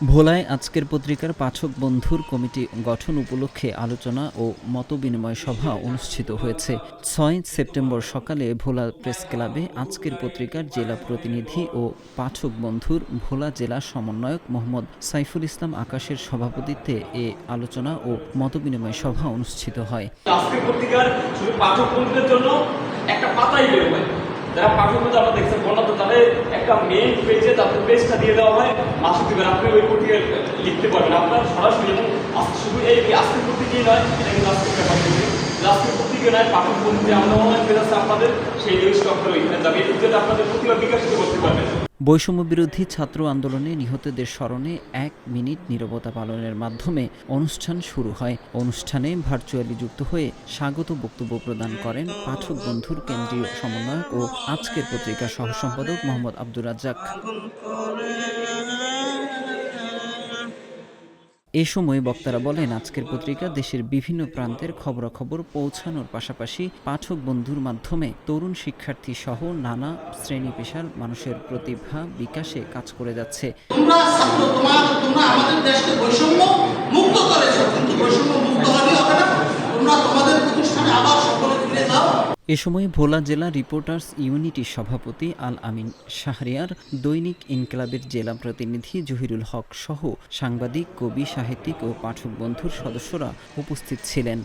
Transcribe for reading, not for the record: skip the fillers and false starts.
ভোলায় আজকের পত্রিকার পাঠক বন্ধুর কমিটি গঠন উপলক্ষে আলোচনা ও মতবিনিময় সভা অনুষ্ঠিত হয়েছে। ৬ সেপ্টেম্বর সকালে ভোলা প্রেস ক্লাবে আজকের পত্রিকার জেলা প্রতিনিধি ও পাঠক বন্ধুর ভোলা জেলা সমন্বয়ক মোহাম্মদ সাইফুল ইসলাম আকাশের সভাপতিত্বে এ আলোচনা ও মতবিনিময় সভা অনুষ্ঠিত হয়। আজকের পত্রিকার শুধু পাঠক বন্ধুদের জন্য একটা পাতাই বের হয়। যারা পাঠক বন্ধু আমরা দেখছেন বললাম তো তাদের একটা মেইন পেজে তাদের পেজটা দিয়ে দেওয়া হয়, মাসিক দিবেন আপনি ওই পত্রিকায় লিখতে পারবেন আপনার সরাসরি। এবং শুধু এই আজকের পত্রিকাই নয়, এটা কিন্তু আজকের ব্যাপার কিন্তু আজকের পত্রিকা নয়, পাঠক বন্ধু আমরা অনলাইন পেজ আছে আপনাদের, সেই নিউজটা আপনারা ওইখানে যাবে, এই যেটা আপনাদের প্রতিভা বিকাশিত করতে পারবেন। বৈষম্য বিরোধী ছাত্র আন্দোলনে নিহতদের স্মরণে ১ মিনিট নীরবতা পালনের মাধ্যমে অনুষ্ঠান শুরু হয়। অনুষ্ঠানে ভার্চুয়ালি যুক্ত হয়ে স্বাগত বক্তব্য প্রদান করেন পাঠক বন্ধুর কেন্দ্রীয় সমন্বয়ক ও আজকের পত্রিকার সহসম্পাদক মোহাম্মদ আব্দুর রাজ্জাক। এ সময় বক্তারা বলেন, আজকের পত্রিকা দেশের বিভিন্ন প্রান্তের খবরাখবর পৌঁছানোর পাশাপাশি পাঠক বন্ধুর মাধ্যমে তরুণ শিক্ষার্থী সহ নানা শ্রেণী পেশার মানুষের প্রতিভা বিকাশে কাজ করে যাচ্ছে। তোমরা আমাদের দেশকে বৈষম্য মুক্ত করেছো, কিন্তু বৈষম্য মুক্ত হলেই হবে না, তোমরা তোমাদের প্রতিষ্ঠানে আবার সকলে ফিরে যাও। এ সময় ভোলা জেলা রিপোর্টার্স ইউনিটির সভাপতি আল আমিন শাহরিয়ার, দৈনিক ইনকিলাবের জেলা প্রতিনিধি জহিরুল হক সহ সাংবাদিক, কবি, সাহিত্যিক ও পাঠক বন্ধুর সদস্যরা উপস্থিত ছিলেন।